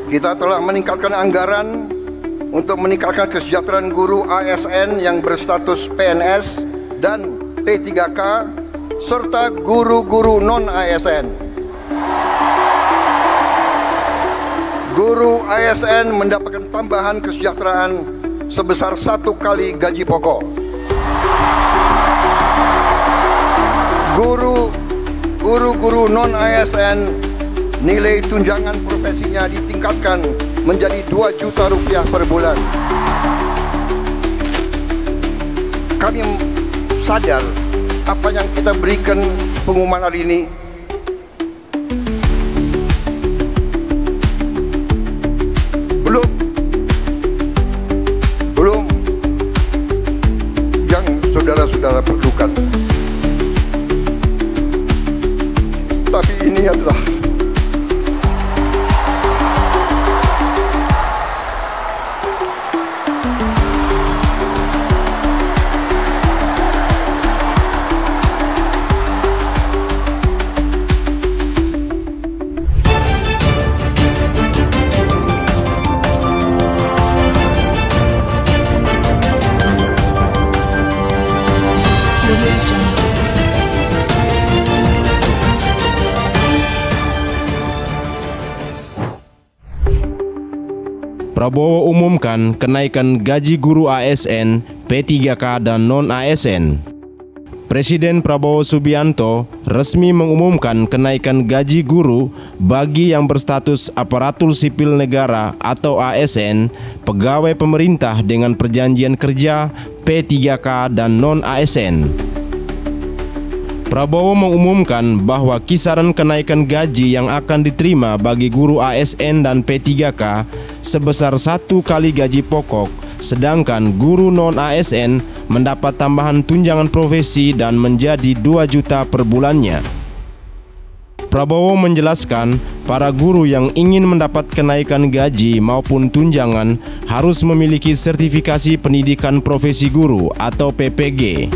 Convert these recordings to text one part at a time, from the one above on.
Kita telah meningkatkan anggaran untuk meningkatkan kesejahteraan guru ASN yang berstatus PNS dan P3K serta guru-guru non-ASN. Guru ASN mendapatkan tambahan kesejahteraan sebesar 1 kali gaji pokok. Guru-guru non-ASN nilai tunjangan profesinya ditingkatkan menjadi 2 juta rupiah per bulan. Kami sadar apa yang kita berikan pengumuman hari ini belum yang saudara-saudara perlukan. Tapi ini adalah Prabowo umumkan kenaikan gaji guru ASN, P3K dan non-ASN. Presiden Prabowo Subianto resmi mengumumkan kenaikan gaji guru bagi yang berstatus aparatur sipil negara atau ASN, pegawai pemerintah dengan perjanjian kerja, P3K dan non-ASN. Prabowo mengumumkan bahwa kisaran kenaikan gaji yang akan diterima bagi guru ASN dan P3K sebesar 1 kali gaji pokok, sedangkan guru non-ASN mendapat tambahan tunjangan profesi dan menjadi 2 juta per bulannya. Prabowo menjelaskan, para guru yang ingin mendapat kenaikan gaji maupun tunjangan harus memiliki sertifikasi pendidikan profesi guru atau PPG.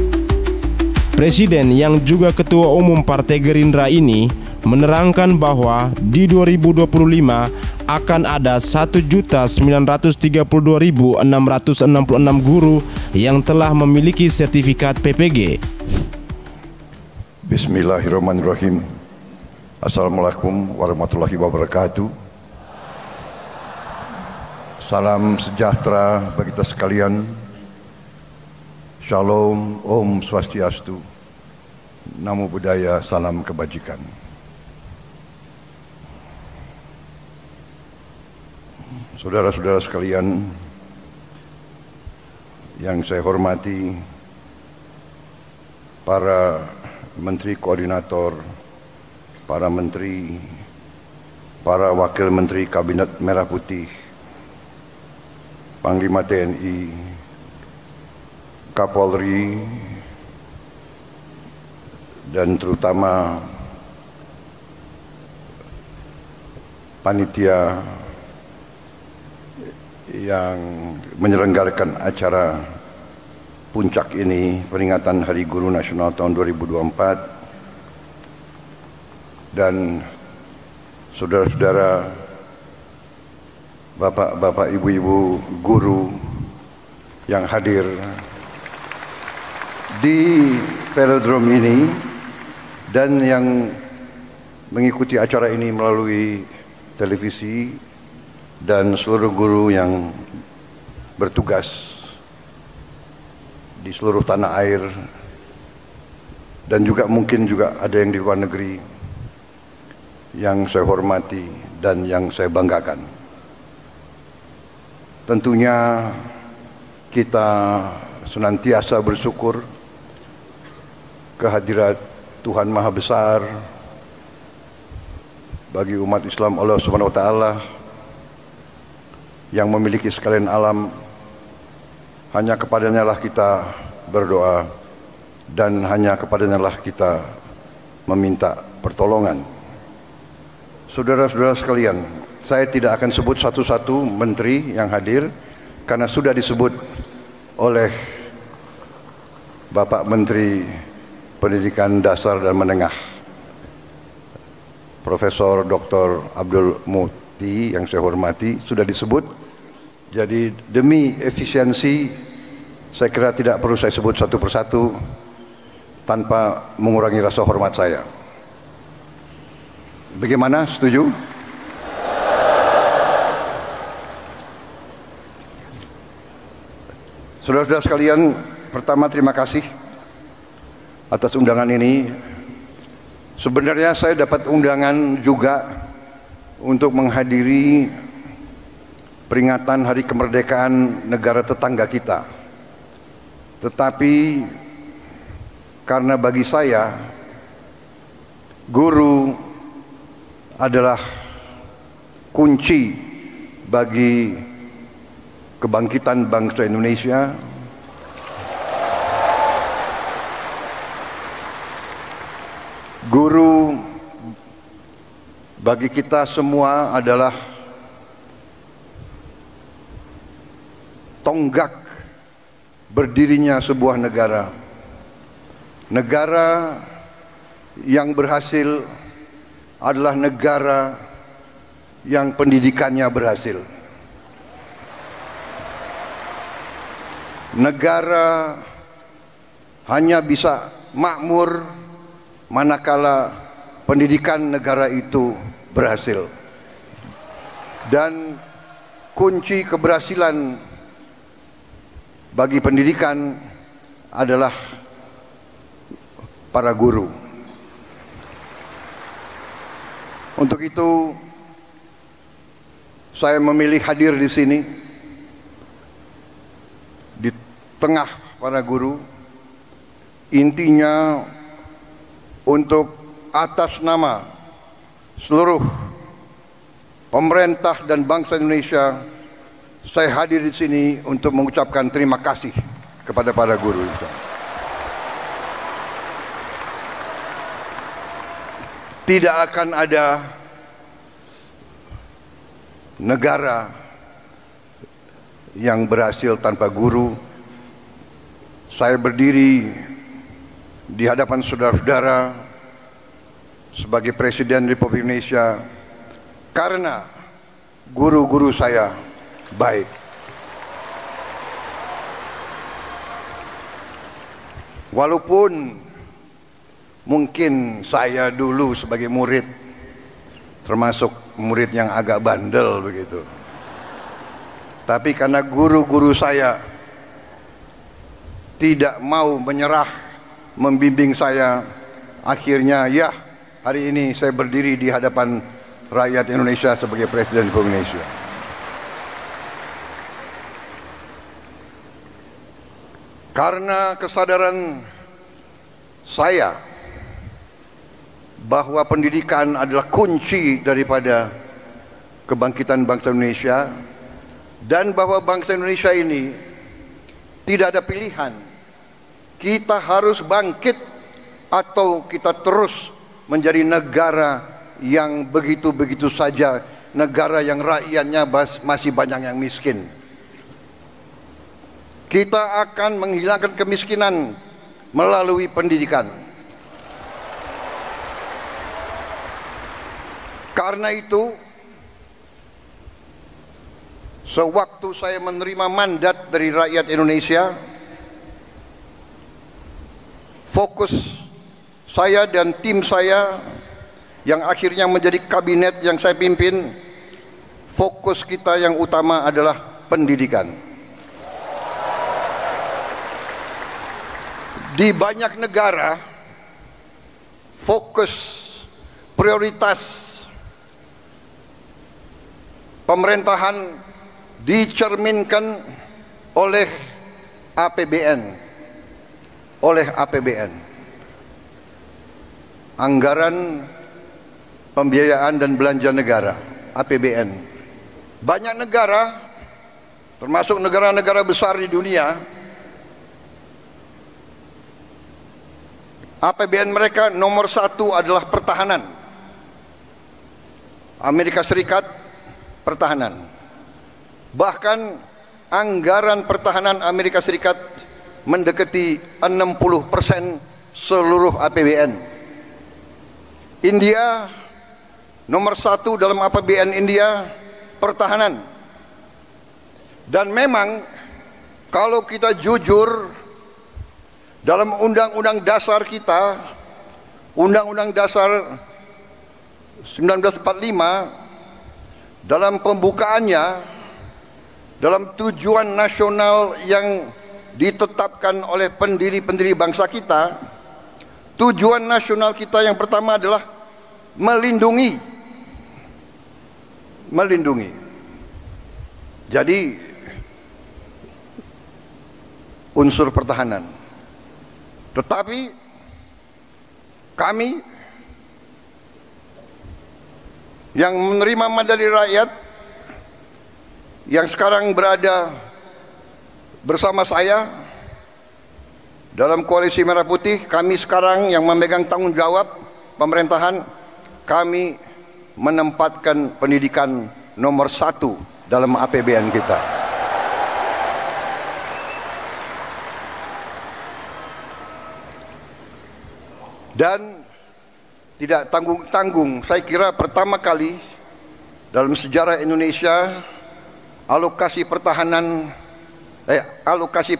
Presiden yang juga Ketua Umum Partai Gerindra ini menerangkan bahwa di 2025 akan ada 1.932.666 guru yang telah memiliki sertifikat PPG. Bismillahirrahmanirrahim. Assalamualaikum warahmatullahi wabarakatuh. Salam sejahtera bagi kita sekalian. Shalom, Om Swastiastu. Namo Buddhaya, salam kebajikan. Saudara-saudara sekalian yang saya hormati, para menteri koordinator, para menteri, para wakil menteri Kabinet Merah Putih, Panglima TNI, Kapolri, dan terutama panitia yang menyelenggarakan acara puncak ini, peringatan Hari Guru Nasional tahun 2024, dan saudara-saudara, bapak-bapak, ibu-ibu guru yang hadir di velodrome ini dan yang mengikuti acara ini melalui televisi, dan seluruh guru yang bertugas di seluruh tanah air, dan juga mungkin juga ada yang di luar negeri yang saya hormati dan yang saya banggakan. Tentunya kita senantiasa bersyukur kehadirat Tuhan Maha Besar bagi umat Islam, Allah Subhanahu wa Ta'ala, yang memiliki sekalian alam. Hanya kepadanya lah kita berdoa dan hanya kepadanya lah kita meminta pertolongan. Saudara-saudara sekalian, saya tidak akan sebut satu-satu menteri yang hadir karena sudah disebut oleh Bapak Menteri Pendidikan Dasar dan Menengah, Profesor Dr. Abdul Bupati yang saya hormati sudah disebut. Jadi demi efisiensi saya kira tidak perlu saya sebut satu persatu tanpa mengurangi rasa hormat saya. Bagaimana? Setuju? Saudara-saudara sekalian, pertama terima kasih atas undangan ini. Sebenarnya saya dapat undangan juga untuk menghadiri peringatan Hari Kemerdekaan negara tetangga kita. Tetapi karena bagi saya guru adalah kunci bagi kebangkitan bangsa Indonesia. Guru bagi kita semua adalah tonggak berdirinya sebuah negara. Negara yang berhasil adalah negara yang pendidikannya berhasil. Negara hanya bisa makmur manakala pendidikan negara itu berhasil. Dan kunci keberhasilan bagi pendidikan adalah para guru. Untuk itu saya memilih hadir di sini di tengah para guru. Intinya untuk atas nama seluruh pemerintah dan bangsa Indonesia, saya hadir di sini untuk mengucapkan terima kasih kepada para guru. Tidak akan ada negara yang berhasil tanpa guru. Saya berdiri di hadapan saudara-saudara sebagai Presiden Republik Indonesia karena guru-guru saya baik. Walaupun mungkin saya dulu sebagai murid termasuk murid yang agak bandel begitu, tapi karena guru-guru saya tidak mau menyerah membimbing saya, akhirnya ya hari ini saya berdiri di hadapan rakyat Indonesia sebagai Presiden Republik Indonesia. Karena kesadaran saya bahwa pendidikan adalah kunci daripada kebangkitan bangsa Indonesia, dan bahwa bangsa Indonesia ini tidak ada pilihan, kita harus bangkit atau kita terus menjadi negara yang begitu-begitu saja, negara yang rakyatnya masih banyak yang miskin. Kita akan menghilangkan kemiskinan melalui pendidikan. Karena itu, sewaktu saya menerima mandat dari rakyat Indonesia, fokus saya dan tim saya yang akhirnya menjadi kabinet yang saya pimpin, fokus kita yang utama adalah pendidikan. Di banyak negara, fokus prioritas pemerintahan dicerminkan oleh APBN, anggaran pembiayaan dan belanja negara, APBN. Banyak negara, termasuk negara-negara besar di dunia, APBN mereka nomor satu adalah pertahanan. Amerika Serikat, pertahanan. Bahkan anggaran pertahanan Amerika Serikat mendekati 60% seluruh APBN. India Nomor 1 dalam APBN India pertahanan. Dan memang kalau kita jujur, dalam undang-undang dasar kita, Undang-Undang Dasar 1945, dalam pembukaannya, dalam tujuan nasional yang ditetapkan oleh pendiri-pendiri bangsa kita, tujuan nasional kita yang pertama adalah melindungi. Jadi unsur pertahanan. Tetapi kami yang menerima mandat dari rakyat, yang sekarang berada bersama saya dalam Koalisi Merah Putih, kami sekarang yang memegang tanggung jawab pemerintahan, kami menempatkan pendidikan nomor 1 dalam APBN kita. Dan tidak tanggung-tanggung, saya kira pertama kali dalam sejarah Indonesia alokasi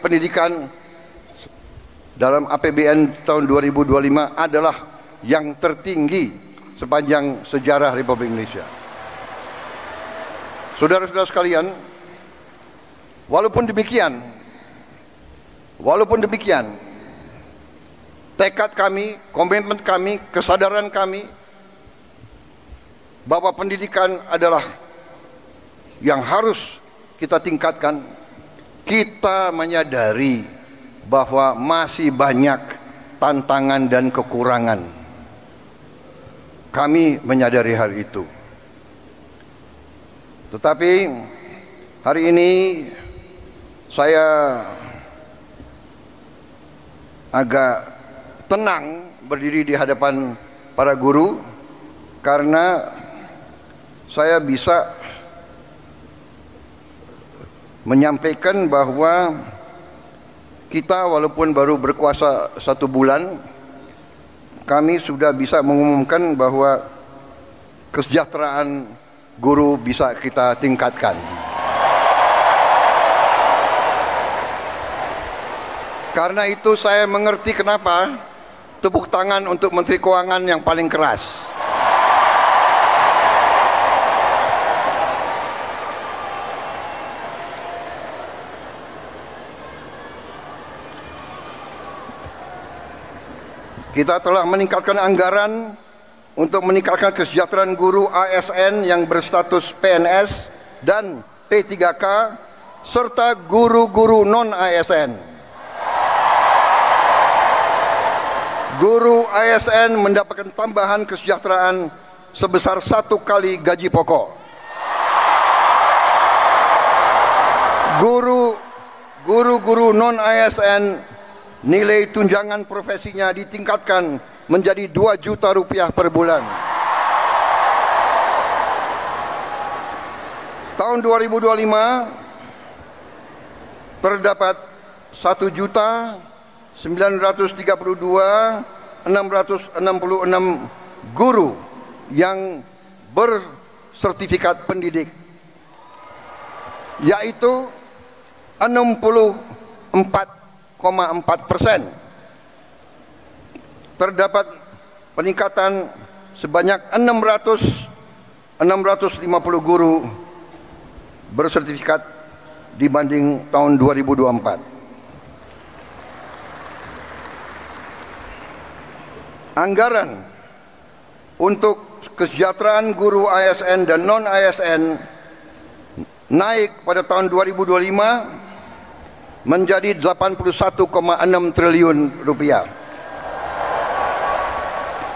pendidikan dalam APBN tahun 2025 adalah yang tertinggi sepanjang sejarah Republik Indonesia. Saudara-saudara sekalian, walaupun demikian, tekad kami, komitmen kami, kesadaran kami bahwa pendidikan adalah yang harus kita tingkatkan. Kita menyadari bahwa masih banyak tantangan dan kekurangan. Kami menyadari hal itu. Tetapi hari ini saya agak tenang berdiri di hadapan para guru karena saya bisa menyampaikan bahwa kita walaupun baru berkuasa 1 bulan, kami sudah bisa mengumumkan bahwa kesejahteraan guru bisa kita tingkatkan. Karena itu saya mengerti kenapa tepuk tangan untuk Menteri Keuangan yang paling keras. Kita telah meningkatkan anggaran untuk meningkatkan kesejahteraan guru ASN yang berstatus PNS dan P3K serta guru-guru non-ASN. Guru ASN mendapatkan tambahan kesejahteraan sebesar 1 kali gaji pokok. Guru-guru non-ASN nilai tunjangan profesinya ditingkatkan menjadi 2 juta rupiah per bulan. Tahun 2025 terdapat 1.932.666 guru yang bersertifikat pendidik, yaitu 64,4%. Terdapat peningkatan sebanyak 650 guru bersertifikat dibanding tahun 2024. Anggaran untuk kesejahteraan guru ASN dan non-ASN naik pada tahun 2025 menjadi 81,6 triliun rupiah.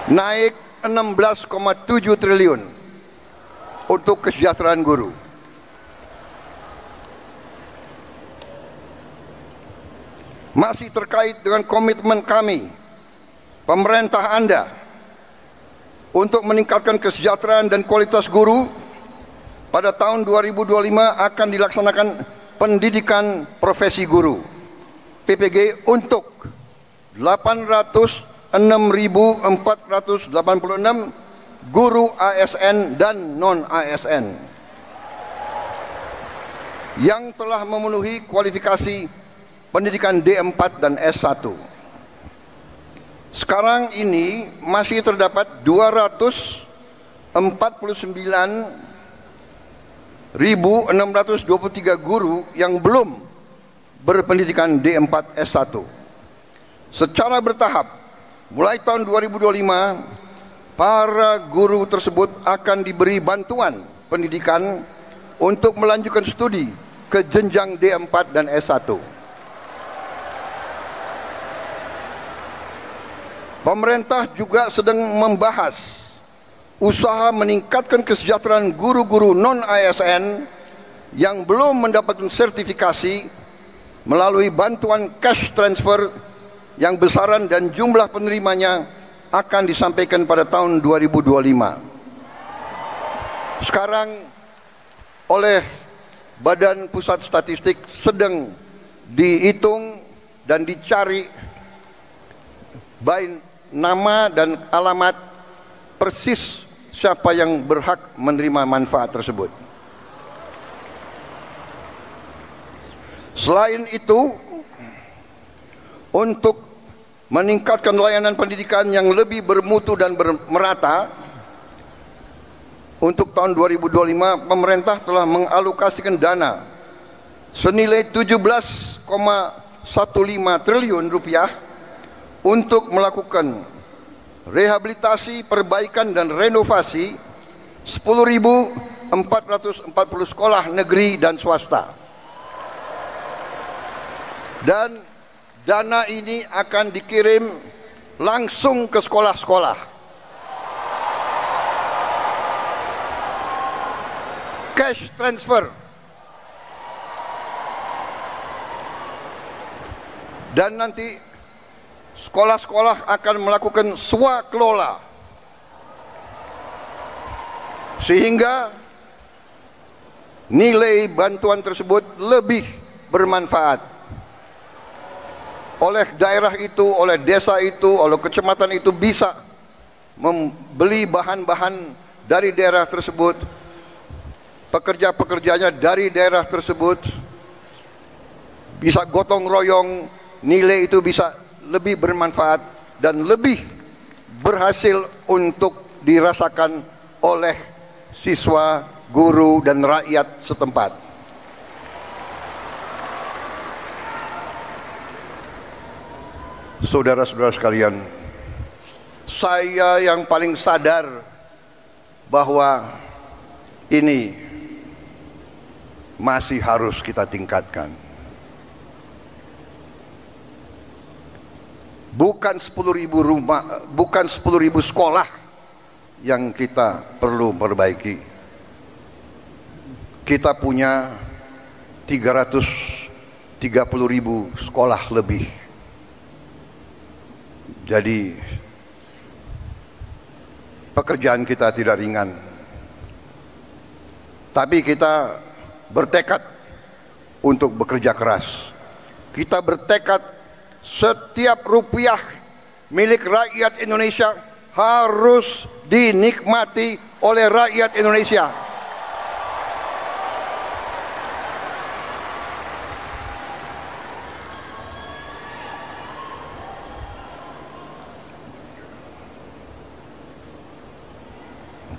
Naik 16,7 triliun untuk kesejahteraan guru. Masih terkait dengan komitmen kami, pemerintah Anda, untuk meningkatkan kesejahteraan dan kualitas guru, pada tahun 2025 akan dilaksanakan pendidikan profesi guru PPG untuk 806.486 guru ASN dan non-ASN yang telah memenuhi kualifikasi pendidikan D4 dan S1. Sekarang ini masih terdapat 249.623 guru yang belum berpendidikan D4 S1. Secara bertahap, mulai tahun 2025, para guru tersebut akan diberi bantuan pendidikan untuk melanjutkan studi ke jenjang D4 dan S1. Pemerintah juga sedang membahas usaha meningkatkan kesejahteraan guru-guru non-ASN yang belum mendapatkan sertifikasi melalui bantuan cash transfer yang besaran dan jumlah penerimanya akan disampaikan pada tahun 2025. Sekarang oleh Badan Pusat Statistik sedang dihitung dan dicari baik nama dan alamat persis siapa yang berhak menerima manfaat tersebut. Selain itu, untuk meningkatkan layanan pendidikan yang lebih bermutu dan merata, untuk tahun 2025 pemerintah telah mengalokasikan dana senilai 17,15 triliun rupiah untuk melakukan rehabilitasi, perbaikan dan renovasi 10.440 sekolah negeri dan swasta. Dan dana ini akan dikirim langsung ke sekolah-sekolah. Cash transfer. Dan nanti sekolah-sekolah akan melakukan swakelola, sehingga nilai bantuan tersebut lebih bermanfaat oleh daerah itu, oleh desa itu, oleh kecamatan itu, bisa membeli bahan-bahan dari daerah tersebut, pekerja-pekerjanya dari daerah tersebut, bisa gotong royong, nilai itu bisa lebih bermanfaat dan lebih berhasil untuk dirasakan oleh siswa, guru dan rakyat setempat. Saudara-saudara sekalian, saya yang paling sadar bahwa ini masih harus kita tingkatkan. Bukan 10.000 rumah, bukan 10.000 sekolah yang kita perlu perbaiki. Kita punya 330.000 sekolah lebih. Jadi pekerjaan kita tidak ringan. Tapi kita bertekad untuk bekerja keras. Kita bertekad setiap rupiah milik rakyat Indonesia harus dinikmati oleh rakyat Indonesia.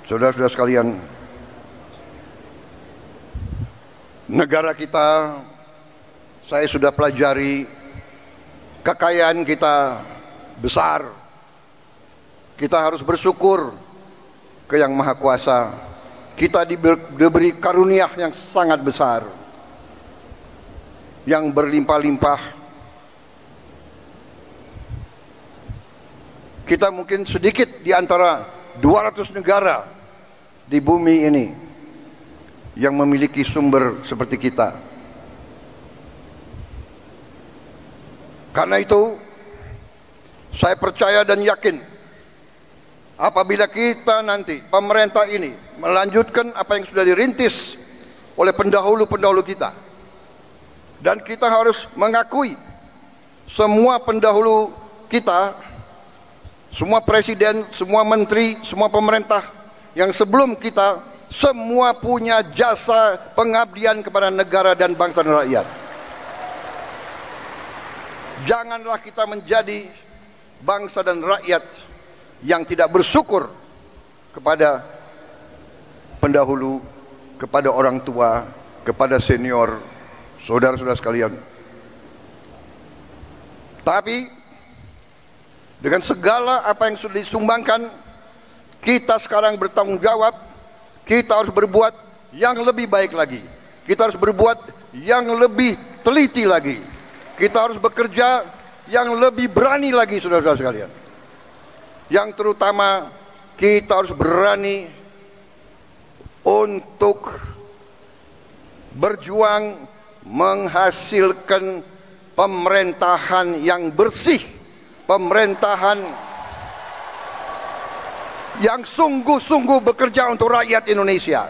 Saudara-saudara sekalian, negara kita, saya sudah pelajari, kekayaan kita besar. Kita harus bersyukur ke Yang Maha Kuasa. Kita diberi karunia yang sangat besar, yang berlimpah-limpah. Kita mungkin sedikit di antara 200 negara di bumi ini yang memiliki sumber seperti kita. Karena itu, saya percaya dan yakin apabila kita nanti, pemerintah ini melanjutkan apa yang sudah dirintis oleh pendahulu-pendahulu kita, dan kita harus mengakui semua pendahulu kita, semua presiden, semua menteri, semua pemerintah yang sebelum kita semua punya jasa pengabdian kepada negara dan bangsa dan rakyat. Janganlah kita menjadi bangsa dan rakyat yang tidak bersyukur kepada pendahulu, kepada orang tua, kepada senior, saudara-saudara sekalian. Tapi dengan segala apa yang sudah disumbangkan, kita sekarang bertanggung jawab. Kita harus berbuat yang lebih baik lagi. Kita harus berbuat yang lebih teliti lagi. Kita harus bekerja yang lebih berani lagi, saudara-saudara sekalian. Yang terutama kita harus berani untuk berjuang menghasilkan pemerintahan yang bersih, pemerintahan yang sungguh-sungguh bekerja untuk rakyat Indonesia.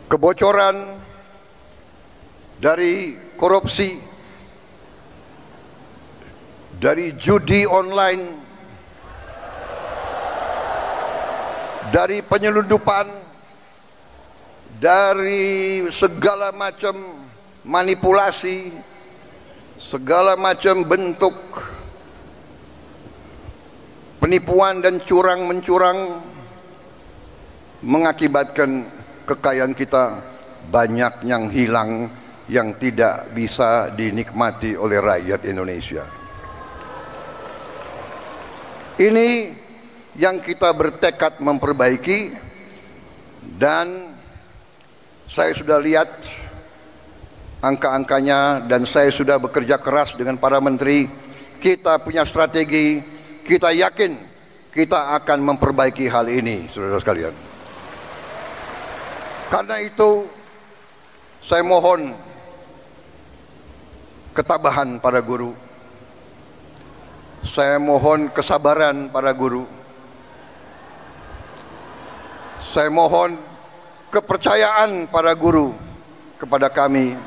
Kebocoran dari korupsi, dari judi online, dari penyelundupan, dari segala macam manipulasi, segala macam bentuk penipuan dan curang-mencurang mengakibatkan kekayaan kita banyak yang hilang, yang tidak bisa dinikmati oleh rakyat Indonesia. Ini yang kita bertekad memperbaiki, dan saya sudah lihat angka-angkanya, dan saya sudah bekerja keras dengan para menteri. Kita punya strategi, kita yakin kita akan memperbaiki hal ini, saudara sekalian. Karena itu saya mohon ketabahan para guru, saya mohon kesabaran para guru, saya mohon kepercayaan para guru kepada kami.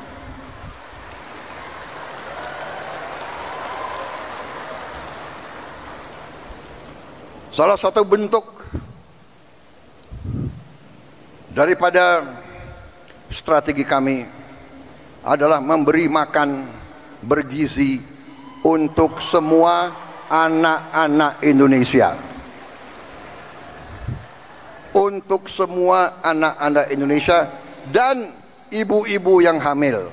Salah satu bentuk daripada strategi kami adalah memberi makan bergizi untuk semua anak-anak Indonesia. Untuk semua anak-anak Indonesia dan ibu-ibu yang hamil.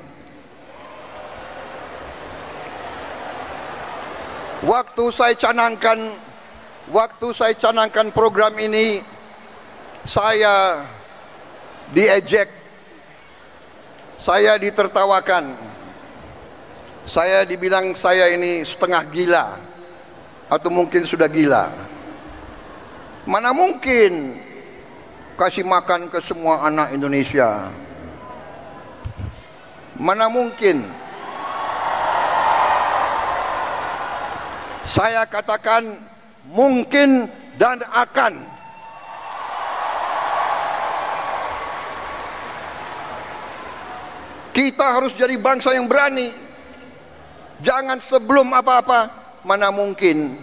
Waktu saya canangkan program ini, saya diejek, saya ditertawakan, saya dibilang saya ini setengah gila atau mungkin sudah gila. Mana mungkin kasih makan ke semua anak Indonesia? Mana mungkin? Saya katakan mungkin dan akan. Kita harus jadi bangsa yang berani. Jangan sebelum apa-apa, mana mungkin,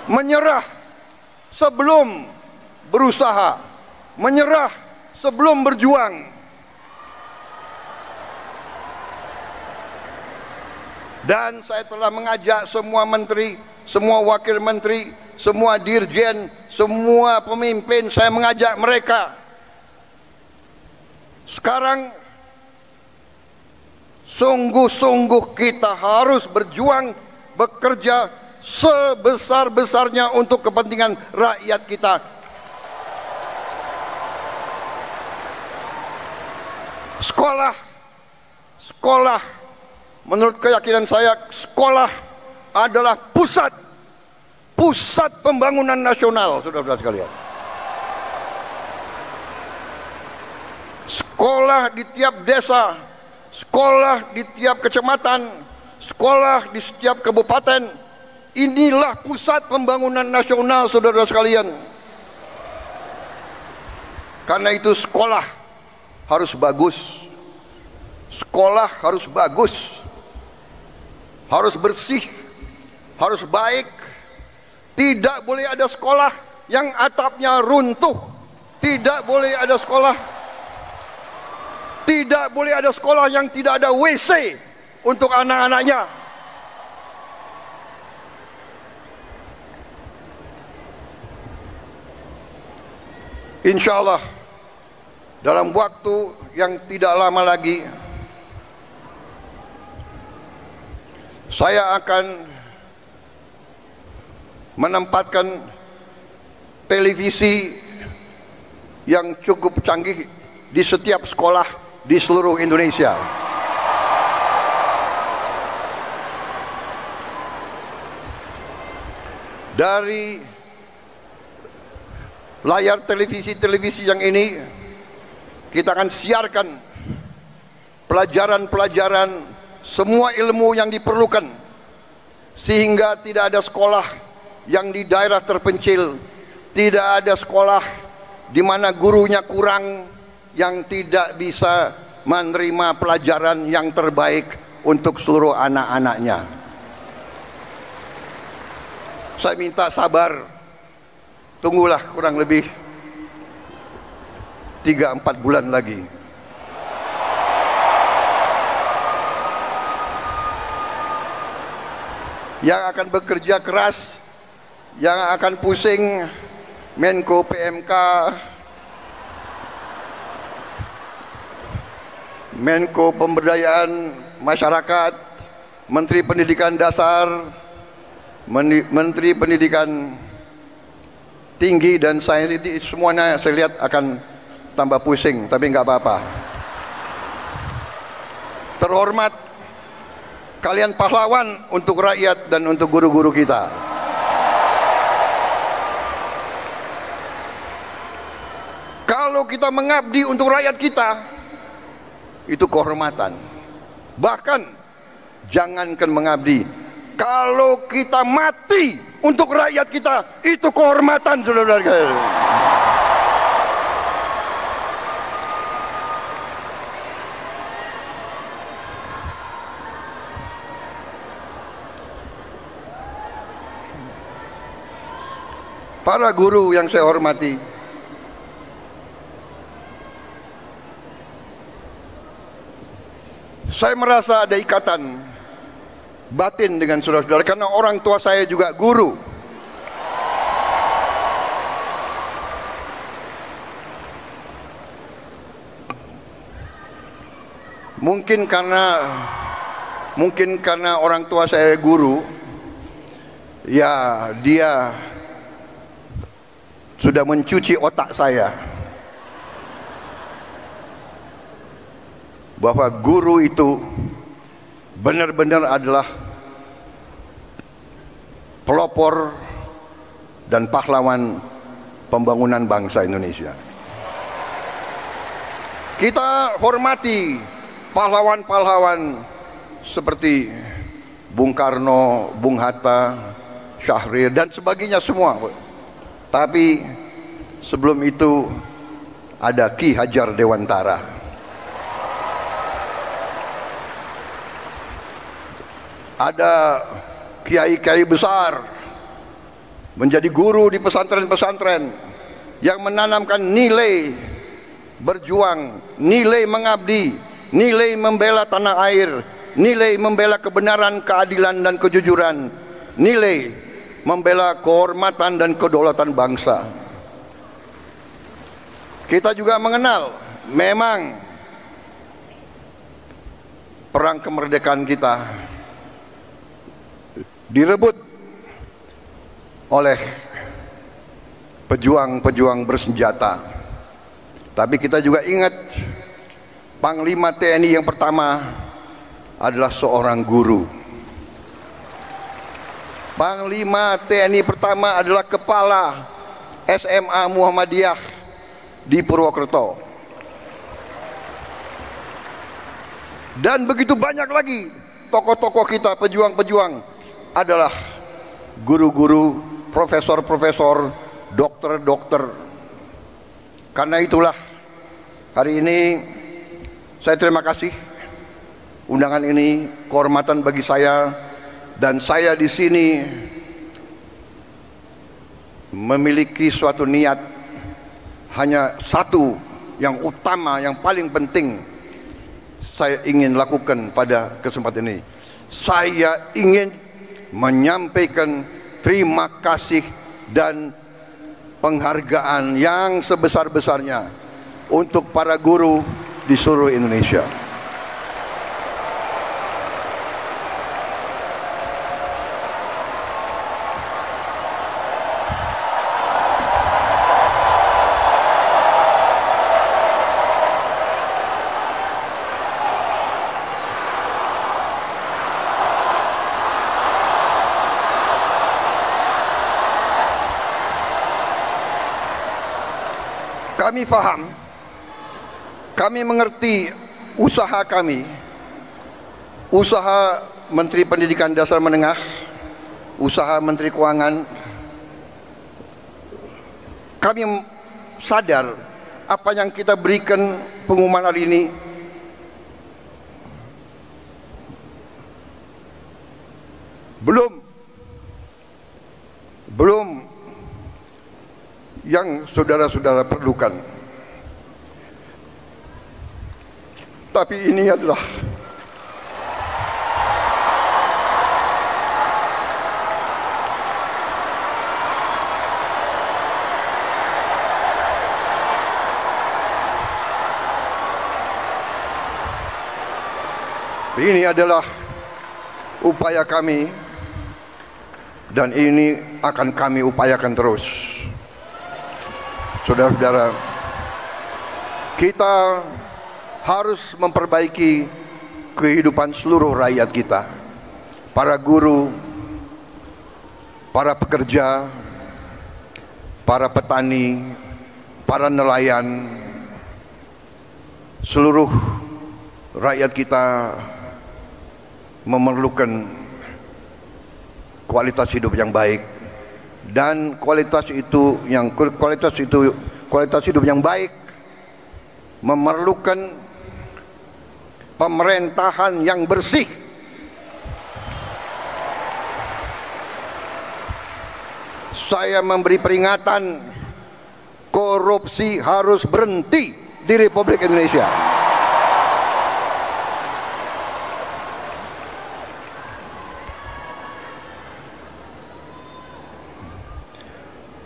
menyerah sebelum berusaha, menyerah sebelum berjuang. Dan saya telah mengajak semua menteri, semua wakil menteri, semua dirjen, semua pemimpin, saya mengajak mereka. Sekarang sungguh-sungguh kita harus berjuang, bekerja sebesar-besarnya untuk kepentingan rakyat kita. Sekolah, menurut keyakinan saya, sekolah adalah pusat pembangunan nasional, saudara-saudara sekalian. Sekolah di tiap desa, sekolah di tiap kecamatan, sekolah di setiap kabupaten, inilah pusat pembangunan nasional, saudara sekalian. Karena itu sekolah harus bagus, sekolah harus bagus, harus bersih, harus baik. Tidak boleh ada sekolah yang atapnya runtuh. Tidak boleh ada sekolah yang tidak ada WC untuk anak-anaknya. Insya Allah dalam waktu yang tidak lama lagi saya akan menempatkan televisi yang cukup canggih di setiap sekolah di seluruh Indonesia. Dari layar televisi yang ini kita akan siarkan pelajaran-pelajaran semua ilmu yang diperlukan, sehingga tidak ada sekolah yang di daerah terpencil, tidak ada sekolah di mana gurunya kurang, yang tidak bisa menerima pelajaran yang terbaik untuk seluruh anak-anaknya. Saya minta sabar, tunggulah kurang lebih 3-4 bulan lagi. Yang akan bekerja keras, yang akan pusing Menko PMK, Menko Pemberdayaan Masyarakat, Menteri Pendidikan Dasar, Menteri Pendidikan Tinggi dan Sains, itu semuanya saya lihat akan tambah pusing, tapi nggak apa-apa. Terhormat, kalian pahlawan untuk rakyat dan untuk guru-guru kita. Kalau kita mengabdi untuk rakyat kita, itu kehormatan. Bahkan jangankan mengabdi, kalau kita mati untuk rakyat kita, itu kehormatan, saudara-saudara. Para guru yang saya hormati, saya merasa ada ikatan batin dengan saudara-saudara karena orang tua saya juga guru. Mungkin karena orang tua saya guru, ya dia sudah mencuci otak saya bahwa guru itu benar-benar adalah pelopor dan pahlawan pembangunan bangsa Indonesia. Kita hormati pahlawan-pahlawan seperti Bung Karno, Bung Hatta, Syahrir dan sebagainya semua. Tapi sebelum itu ada Ki Hajar Dewantara. Ada kiai-kiai besar menjadi guru di pesantren-pesantren yang menanamkan nilai berjuang, nilai mengabdi, nilai membela tanah air, nilai membela kebenaran, keadilan dan kejujuran, nilai membela kehormatan dan kedaulatan bangsa. Kita juga mengenal memang perang kemerdekaan kita direbut oleh pejuang-pejuang bersenjata. Tapi kita juga ingat Panglima TNI yang pertama adalah seorang guru. Panglima TNI pertama adalah kepala SMA Muhammadiyah di Purwokerto. Dan begitu banyak lagi tokoh-tokoh kita, pejuang-pejuang adalah guru-guru, profesor-profesor, dokter-dokter. Karena itulah hari ini saya terima kasih undangan ini, kehormatan bagi saya Dan saya di sini memiliki suatu niat, hanya satu yang utama, yang paling penting saya ingin lakukan pada kesempatan ini. Saya ingin menyampaikan terima kasih dan penghargaan yang sebesar-besarnya untuk para guru di seluruh Indonesia. Kami faham, kami mengerti usaha kami, usaha Menteri Pendidikan Dasar Menengah, usaha Menteri Keuangan. Kami sadar apa yang kita berikan pengumuman hari ini belum yang saudara-saudara perlukan. Tapi ini adalah upaya kami, dan ini akan kami upayakan terus. Saudara-saudara, kita harus memperbaiki kehidupan seluruh rakyat kita, para guru, para pekerja, para petani, para nelayan, seluruh rakyat kita memerlukan kualitas hidup yang baik, dan kualitas hidup yang baik memerlukan pemerintahan yang bersih. Saya memberi peringatan, korupsi harus berhenti di Republik Indonesia.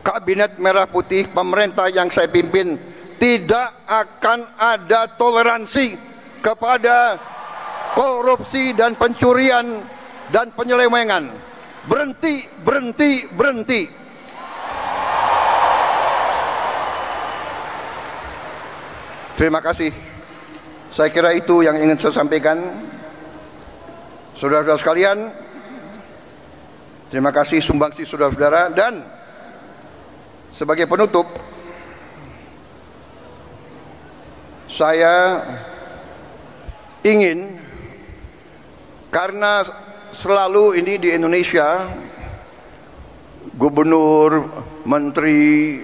Kabinet Merah Putih, pemerintah yang saya pimpin, tidak akan ada toleransi kepada korupsi dan pencurian dan penyelewengan. Berhenti, berhenti, berhenti. Terima kasih. Saya kira itu yang ingin saya sampaikan. Saudara-saudara sekalian, terima kasih sumbangsi saudara-saudara. Dan sebagai penutup, saya ingin, karena selalu ini di Indonesia, gubernur, menteri,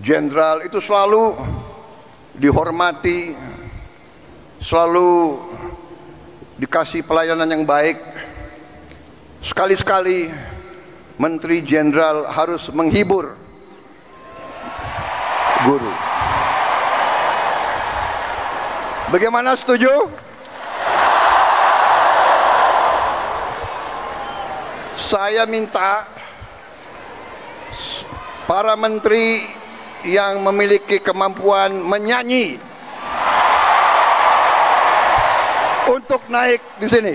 jenderal itu selalu dihormati, selalu dikasih pelayanan yang baik. Sekali-sekali menteri jenderal harus menghibur guru. Bagaimana, setuju? Saya minta para menteri yang memiliki kemampuan menyanyi untuk naik di sini.